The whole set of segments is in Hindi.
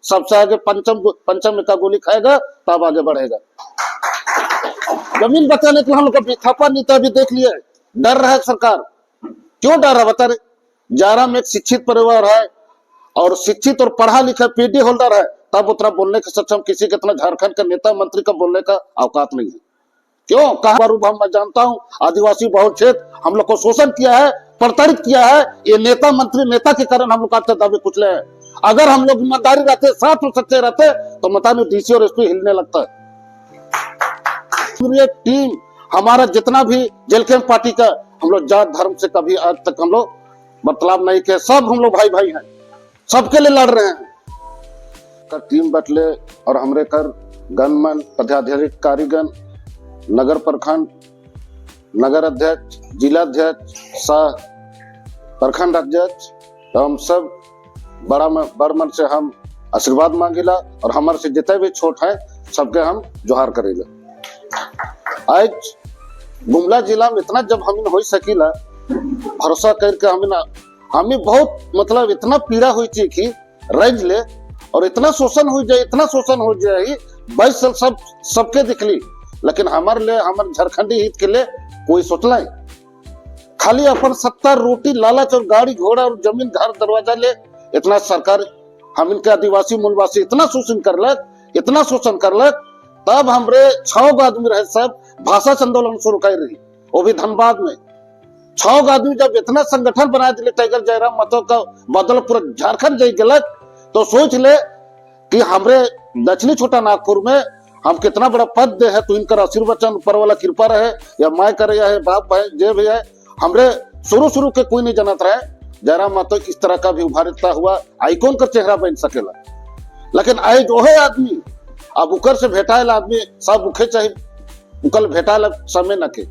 सबसे आगे पंचम का गोली खाएगा तब आगे बढ़ेगा। जमीन बचाने के लिए हम लोग का विस्थापन नीति भी देख लिया, डर रहा है सरकार। क्यों डर रहा बता रहे? जारा में एक शिक्षित परिवार है और शिक्षित और पढ़ा लिखा पीडी होल्डर है, तब उतना बोलने के सक्षम किसी के इतना झारखंड का नेता मंत्री का बोलने का औकात नहीं है। क्यों? कहा मैं जानता हूं आदिवासी बहुल क्षेत्र हम लोग को शोषण किया है, प्रताड़ित किया है। ये नेता मंत्री नेता के कारण हम लोग का दावे कुचले हैं। अगर हम लोग ईमानदारी रहते, साथ में सच्चे रहते, तो मता में डीसी और एसपी हिलने लगता है। पूरी टीम हमारा जितना भी जेल कैंप पार्टी का, हम लोग जात धर्म से कभी आज तक हम लोग बदलाव नहीं किया। सब हम लोग भाई भाई हैं, सबके लिए लड़ रहे हैं। टीम बटले और हमरे कर गणमन पदाधिकारी कारीगण, नगर प्रखंड, नगर अध्यक्ष, जिला अध्यक्ष, सह प्रखंड अध्यक्ष, हम सब बड़ मन से हम आशीर्वाद मांगिला और हमारे से जितने भी छोट है सबके हम जोहार करेगा। आज गुमला जिला में इतना जब हम हो सकीला भरोसा करके हमें बहुत मतलब इतना पीड़ा हुई थी कि रज ले और इतना शोषण हो जाए, इतना शोषण हो जाए 22 साल सबके दिखली, लेकिन हमारे लिए, हमारे झारखंडी हित के लिए कोई सोचला है? खाली अपन सत्ता, रोटी, लालच और गाड़ी घोड़ा और जमीन घर दरवाजा ले इतना सरकार हम इनके आदिवासी मूलवासी इतना शोषण करलक। तब हमरे 6 आदमी रहे सब भाषा आंदोलन शुरू कर रही, वो भी धनबाद में 6 आदमी जब इतना संगठन बना दिले टाइगर जयराम महतो का बदल पूरा झारखंड जाई गलत, तो सोच ले कि हमरे दक्षिणी छोटा नागपुर में हम कितना बड़ा पद दे है, तो इनका आशीर्वचन ऊपर वाला कृपा रहे या माय करे या है बाप है जे भी है। हमरे शुरू के कोई नहीं जानत रहे जयराम महतो इस तरह का भी उभारता हुआ आइकॉन का चेहरा बन सकेला। लेकिन आज जो है आदमी अब उकर से भेटाएल आदमी सब उखे चाहिए, उकल भेटाएल समय न के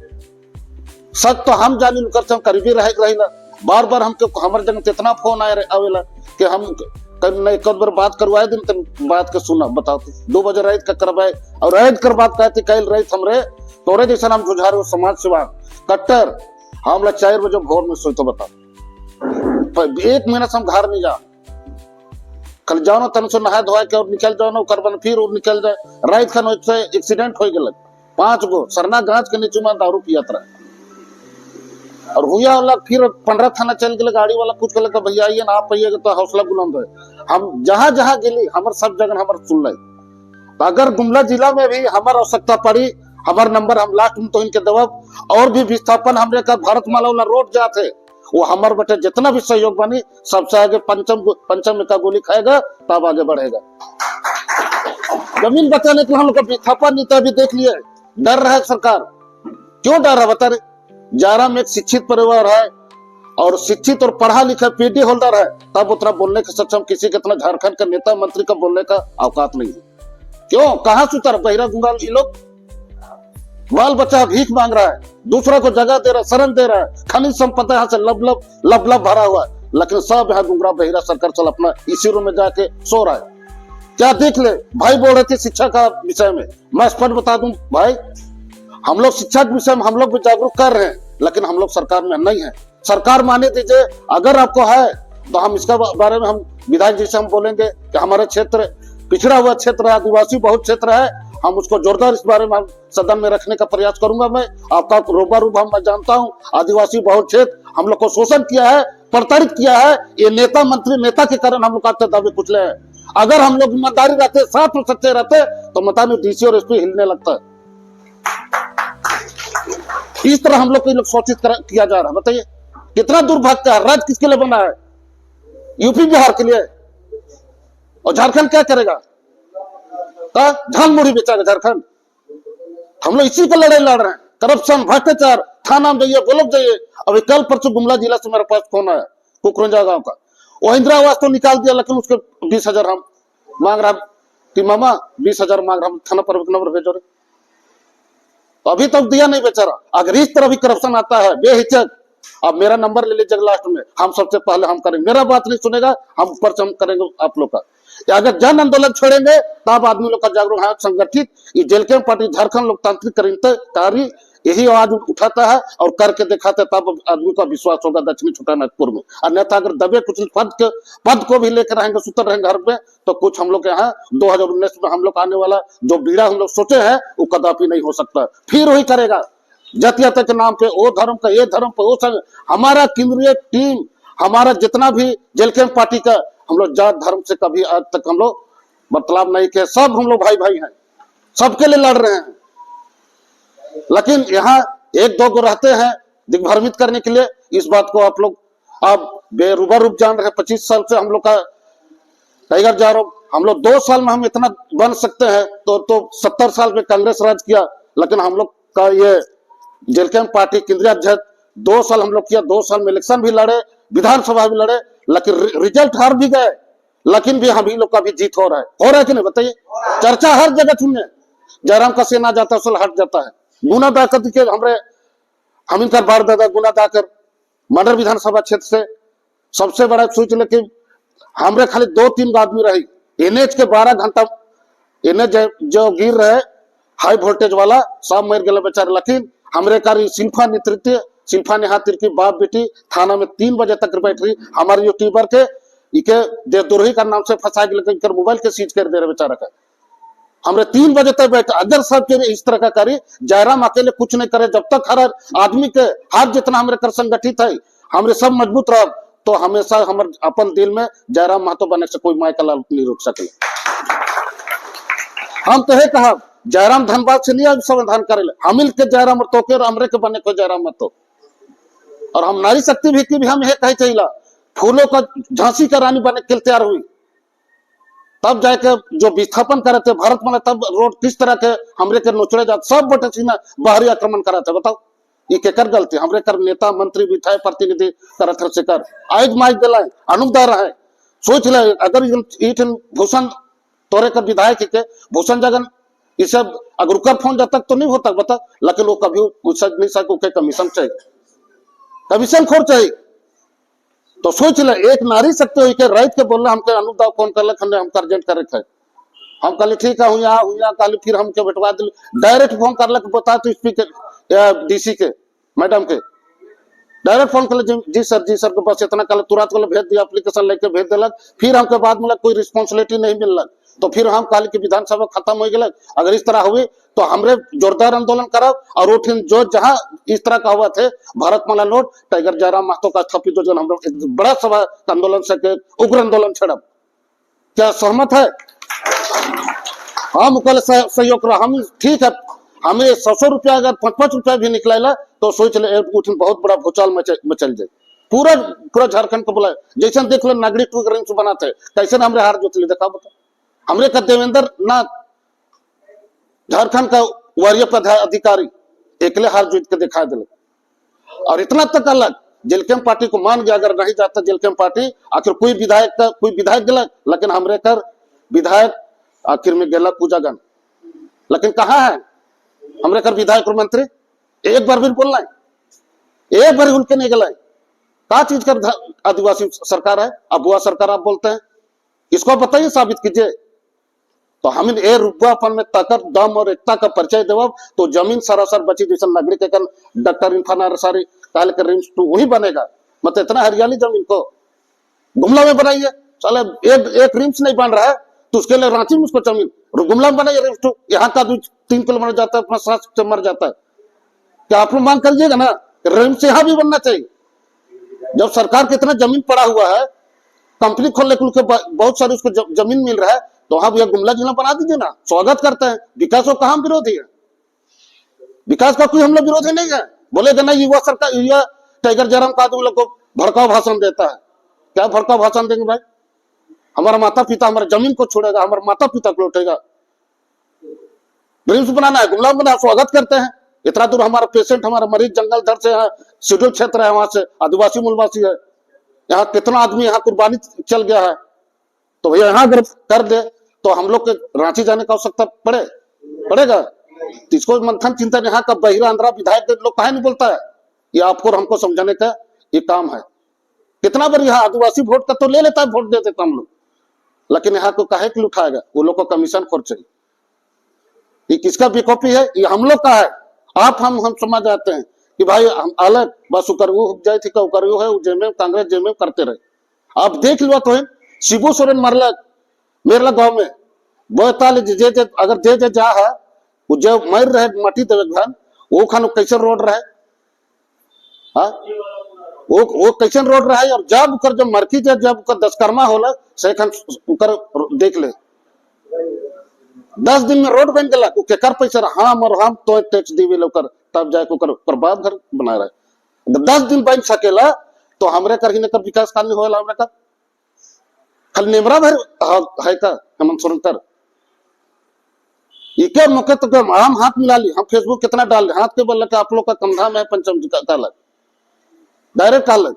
सच तो हम जानी उकर से हम करीबी रहिला। बार बार हमके हमारे जगह इतना फोन आवेला कि हम एक बार बात करवाए दिन तो बात के सुना बताओ 2 बजे रात का करवाए और रात कर बात कहते कल रात हमरे तोरे जैसा हम जुझार समाज सेवा कट्टर हम 4 बजे भोर में सोई तो बताओ 1 महीना से हम घर नहीं जा, कल जाओ ना तन से नहा धोआ के और निकल जाओ ना करबन फिर और निकल जाए। रात खन एक्सीडेंट हो गल 5 गो सरना गांच के नीचे में दारू पियत रहे और हुआ वाला फिर 15 थाना चल गए। गाड़ी वाला कुछ कहल भैया आइए ना आप आइएगा तो हौसला बुलंद है। हम जहां गेली हमारे सब जगह हमारे सुन ले। तो अगर गुमला जिला में भी हमारे आवश्यकता पड़ी, हमारा नंबर हम लास्ट में तो इनके दबाव और भी विस्थापन हमने का भारत माला वाला रोड जाते वो हमारे बेटे जितना भी सहयोग बनी सबसे आगे पंचम का गोली खाएगा तब आगे बढ़ेगा। जमीन बचाने के लिए हम लोग का विस्थापन नीति भी देख लिया, डर रहा है सरकार। क्यों डर रहा बता रहे? जारा में एक शिक्षित परिवार है और शिक्षित और पढ़ा लिखा पीडी होल्डर है, तब उतना बोलने के सक्षम किसी के इतना झारखंड का नेता मंत्री का बोलने का औकात नहीं है। क्यों? कहां से उतर बहिरा गुंगाल ये लोग? बाल बच्चा भीख मांग रहा है, दूसरा को जगह दे रहा है, शरण दे रहा है, खनिज संपदा यहाँ से लब भरा हुआ है, लेकिन सब यहाँ गुंगरा बहिरा सरकार चल अपना इसी रूम में जाके सो रहा है। क्या देख ले भाई बोल रहे थे शिक्षा का विषय में, मैं स्पष्ट बता दूं भाई, हम लोग शिक्षा के विषय में हम लोग भी जागरूक कर रहे हैं, लेकिन हम लोग सरकार में नहीं है। सरकार माने दीजिए, अगर आपको है तो हम इसका बारे में हम विधायक जी से हम बोलेंगे कि हमारे क्षेत्र पिछड़ा हुआ क्षेत्र है, आदिवासी बहुत क्षेत्र है, हम उसको जोरदार इस बारे में हम सदन में रखने का प्रयास करूंगा। मैं आपका रूबरू मैं जानता हूं आदिवासी बहुत क्षेत्र हम लोग को शोषण किया है, प्रताड़ित किया है। ये नेता मंत्री नेता के कारण हम लोग का दावे कुचले हैं। अगर हम लोग ईमानदारी रहते, साथ में सच्चे रहते, तो मता में डीसी और एसपी हिलने लगता है। इस तरह हम लोग को शोषित किया जा रहा है। बताइए कितना दुर्भाग्य है। राज्य किसके लिए बना है? यूपी बिहार के लिए। और झारखंड क्या करेगा? झालमुड़ी बेचारा झारखंड। हम लोग इसी पर लड़ रहे हैं। करप्शन, भ्रष्टाचार, थाना में जाइए, ब्लॉक जाइए। अभी कल परसों गुमला जिला से मेरे पास फोन आया कुकरंजा गांव का, वो इंदिरा आवास तो निकाल दिया, लेकिन उसके 20,000 हम मांग रहा कि मामा 20,000 मांग रहा, थाना पर नंबर भेजो रे। अभी तक दिया नहीं बेचारा। अगर इस तरह भी करप्शन आता है बेहिचक, अब मेरा नंबर ले लीजिएगा लास्ट में, हम सबसे पहले हम करेंगे। मेरा बात नहीं सुनेगा, हम ऊपर से हम करेंगे आप लोग का। अगर जन आंदोलन छोड़ेंगे तब आदमी लोग का जागरूक है। संगठित ये जेल कैंप पार्टी झारखंड लोकतांत्रिक क्रांतिकारी यही आवाज उठाता है और करके दिखाता है, तब आदमी का विश्वास होगा दक्षिणी छोटानागपुर में। अन्यथा अगर दबे कुछ पद को भी लेकर रहेंगे, सुतर रहेंगे घर पे, तो कुछ हम लोग यहाँ 2019 में हम लोग आने वाला जो बीड़ा हम लोग सोचे हैं वो कदापि नहीं हो सकता। फिर वही करेगा जातीयता के नाम पे, वो धर्म का ये धर्म पे वो संग। हमारा केंद्रीय टीम, हमारा जितना भी जेल कैंप पार्टी का, हम लोग जात धर्म से कभी आज तक हम लोग बदलाव नहीं किया। सब हम लोग भाई भाई हैं, सबके लिए लड़ रहे हैं। लेकिन यहाँ एक दो को रहते हैं दिग्भ्रमित करने के लिए। इस बात को आप लोग अब बेरूबा रूप जान रहे हैं। 25 साल से हम लोग का टाइगर जा रहा, हम लोग 2 साल में हम इतना बन सकते हैं तो 70 साल में कांग्रेस राज किया। लेकिन हम लोग का ये जेल कैंप पार्टी केंद्रीय अध्यक्ष 2 साल हम लोग किया, 2 साल में इलेक्शन भी लड़े, विधानसभा भी लड़े, लेकिन रिजल्ट हार भी गए। लेकिन भी हम ही लोग का भी जीत हो रहा है कि नहीं बताइए? चर्चा हर जगह सुनने, जयराम का सेना जाता है हट जाता है। गुना दाकर के हम इनका बार दादा गुना दाकर मंडल विधानसभा क्षेत्र से सबसे बड़ा सोच ले कि हमरे खाली 2-3 आदमी रही, एनएच के 12 घंटा एनएच जो गिर रहे हाई वोल्टेज वाला सब मर गए बेचारे। लेकिन हमरे कार शिल्पा नेतृत्व, शिल्पा ने हाथ की बाप बेटी थाना में 3 बजे तक बैठ रही। हमारे यूट्यूबर के इके देवद्रोही का नाम से फंसा के मोबाइल के सीज कर दे रहे बेचारा का। हमरे 3 बजे तक बैठे। अगर सब के इस तरह का करी, जयराम अकेले कुछ नहीं करे, जब तक हर आदमी के हाथ जितना हमरे कर संगठित है, हमरे सब मजबूत रह, तो हमेशा हमर अपन दिल में जयराम महतो बने से कोई माय का लाल नहीं रोक सके। हम तो है कहा जयराम धनबाद से नहीं समाधान करे, हमिल के जयराम और तोके और हमरे के बने को जयराम महतो। और हम नारी शक्ति भी की भी हम यह कहे चाहिए फूलों का झांसी का रानी बने के तैयार हुई, तब जाके जो विस्थापन करे थे भारत में, तब रोड किस तरह के हमरे के नोचड़े जाते, सब बटे बाहरी आक्रमण करा थे। बताओ ये केकर गलती? हमरे कर नेता मंत्री विधायक प्रतिनिधि करत से कर आज माइक दिलाए अनुदार है। सोच ले अगर भूषण तोरे कर विधायक के भूषण जगन ये सब अगर कर फोन जाता तो नहीं होता बता। लेकिन वो कभी नहीं सके, कमीशन चाहिए, कमीशन खोर चाहिए। तो सोच ले एक नारी सकते हो के राइट के बोल हमके अनुदाव फोन कर हमने हम अर्जेंट करे थे, हम कहले ठीक है हुआ कहले, फिर हमके बैठवा दिल डायरेक्ट फोन कर बता तो स्पीकर डीसी के मैडम के डायरेक्ट फोन कर जी सर के बस इतना कल तुरंत भेज दिया, एप्लीकेशन लेके भेज दिलक। फिर हमके बाद में कोई रिस्पॉन्सिबिलिटी नहीं मिलक, तो फिर हम कहले कि विधानसभा खत्म हो गया। अगर इस तरह हुई तो हमरे जोरदार आंदोलन करब। और वो जो जहां इस तरह का हुआ थे भारत माला नोट टाइगर जयराम महतो का स्थापित जो हम लोग एक बड़ा सभा आंदोलन से उग्र आंदोलन छड़ब। क्या सहमत है? हम कल सहयोग रहा, हम ठीक है, हमें 100 रुपया अगर 5-5 रुपया भी निकला तो सोच ले बहुत बड़ा भूचाल मचल जाए। पूरा झारखंड को बुलाए, जैसे देख लो नागरिक बनाते कैसे हमरे हार जोतले देखा बता। हमरे का देवेंद्र नाथ झारखंड का वरीय पदाधिकारी एकले हार जीत के दिखा दिले। और इतना तक अलग जेल कैंप पार्टी को मान गया, अगर नहीं जाता जेल कैंप पार्टी, आखिर कोई विधायक गलत, लेकिन हमरे कर विधायक आखिर में गलत पूजागन। लेकिन कहाँ है हमरे कर विधायक और मंत्री? एक बार भी बोलना है, एक बार उनके नहीं गलाए। क्या चीज कर आदिवासी सरकार है, अबुआ सरकार आप बोलते हैं, इसको बताइए, साबित कीजिए। तो हम ए रुपयापन में ताकत दम और एकता का परिचय देव तो जमीन सरासर बची। जैसे नागरिक डॉक्टर इरफान अंसारी काल के रिम्स वही बनेगा। मतलब इतना हरियाली जमीन को गुमला में बनाइए, चले एक रिम्स नहीं बन रहा है तो उसके लिए रांची में उसको जमीन गुमला में बनाइए रिम्स। यहाँ का 3 किलोमीटर जाता है, अपना सांस से मर जाता है। क्या आप लोग मांग करिएगा ना रिम्स यहाँ भी बनना चाहिए? जब सरकार के इतना जमीन पड़ा हुआ है, कंपनी खोलने के बहुत सारी उसको जमीन मिल रहा है, तो वहां भैया गुमला जिला बना दीजिए ना। स्वागत करते हैं, विकास को कहां विरोधी है? विकास का कोई हम लोग विरोधी नहीं है। बोलेगा ना युवा सरकार युवा टाइगर जयराम का आदमी लोग को भड़काऊ भाषण देता है। क्या भड़काऊ भाषण देंगे भाई? हमारा माता पिता हमारे जमीन को छोड़ेगा, हमारे माता पिता को लौटेगा। ड्रीम्स बनाना है, गुमला बना, स्वागत करते हैं। इतना दूर हमारा पेशेंट, हमारा मरीज जंगल दर से है, शेड्यूल क्षेत्र है, वहां से आदिवासी मूलवासी है। यहाँ कितना आदमी यहाँ कुर्बानी चल गया है, तो भैया यहाँ अगर कर दे तो हम लोग के रांची जाने का आवश्यकता पड़ेगा। तो इसको मंथन चिंतन यहाँ का बहिरा आंध्रा विधायक लोग कहा नहीं बोलता है, ये आपको और हमको समझाने का ये काम है। कितना बार यहाँ आदिवासी वोट का तो ले लेता है, वोट दे देता हम लोग, लेकिन यहाँ को काहे के लिए उठाएगा? वो लोग को कमीशन खोर चाहिए। ये किसका बेकॉपी है? ये हम लोग का है। आप हम समझ जाते हैं कि भाई हम अलग बस उकरगू जाए थी उकरगू है जेमे कांग्रेस जेमे करते रहे। आप देख लो तो शिबू सोरेन मरला मेरला गांव में बोताल जे अगर जे जा है वो जो मर रहे मटी देवे घन वो खान कैसे रोड रहे हाँ वो कैसे रोड रहे। और जब उकर जब मरकी जब उकर दशकर्मा होला से खान उकर देख ले 10 दिन में रोड बन गया केकर पैसा हम और हम तो टैक्स दीवे लोकर तब जाके ओकर बाद घर बना रहे। 10 दिन बन सकेला तो हमरे कर ही न कर विकास कार्य होएला हमरे का खाली नेमरा भर है का हेमंत सोरेन तर इके मौके तो हम हाथ मिला ली। हम फेसबुक कितना डाल रहे हाथ के बल के आप लोग का कंधा में है पंचम का लग डायरेक्ट डाल लग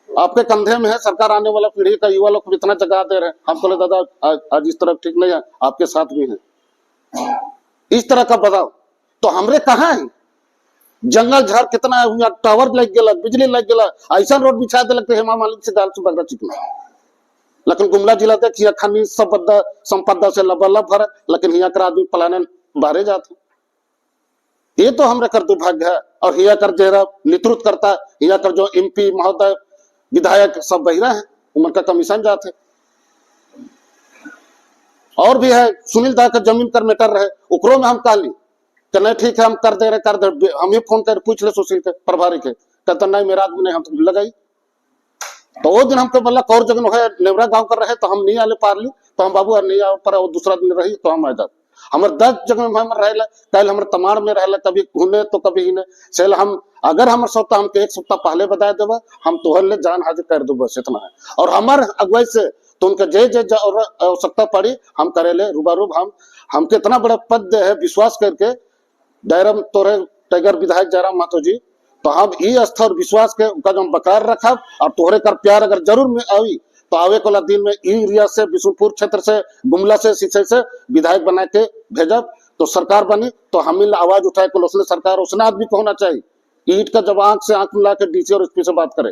आपके कंधे में है। सरकार आने वाला पीढ़ी का युवा लोग को इतना जगह दे रहे हैं। हम बोले दादा आज इस तरफ ठीक नहीं है आपके साथ भी है इस तरह का बताओ। तो हमरे कहाँ है जंगल झाड़ कितना है टावर लग गया बिजली लग गया ऐसा रोड बिछा दे लगते हेमा मालिक से दाल से बगरा चिकना। लेकिन गुमला जिला देखिए खानी संपदा से लबालब भर लेकिन यहाँ कर आदमी पलाने बाहरे जाते। ये तो हमरे कर दुर्भाग्य है। और यहाँ कर जरा नेतृत्व करता यहाँ कर जो MP महोदय विधायक सब बहिरा है उम्र का कमीशन जाते। और भी है सुनील दा का जमीन कर मेटर रहे उकरो में हम कहली कि नहीं ठीक है हम कर दे रहे हम ही फोन कर पूछ ले सुशील के प्रभारी के कहते नहीं मेरा आदमी नहीं हम तो लगाई। तो वो दिन हमको बोला और जगह है नेवरा गांव कर रहे तो हम नहीं आले पार ली तो हम बाबू नहीं आ पर वो दूसरा दिन रही तो हम आ जाते। हमारे 10 जगह में हम रहे कल हमारे तमाड़ में रहे कभी हुने तो कभी ही सेल हम अगर हमारे सप्ताह हमके 1 सप्ताह पहले बता देवा हम तोहर ले जान हाजिर कर दो बस इतना है। और हमारे अगुवाई से तो उनका जे आवश्यकता पड़ी हम करेले रूबारूब हम कितना बड़ा पद है विश्वास करके डायरम तोरे टाइगर विधायक जयराम महतो जी तो हम ये आस्था और विश्वास के उनका जो बकार रखा और तोहरे कर प्यार अगर जरूर में आई तो आवे वाला दिन में ई एरिया से बिशुनपुर क्षेत्र से गुमला से सिंचाई से विधायक बना के भेजब तो सरकार बनी तो हम आवाज उठाए को उसने सरकार उसने आदमी को होना चाहिए ईट का जब आंख से आंख मिला के DC और SP से बात करे।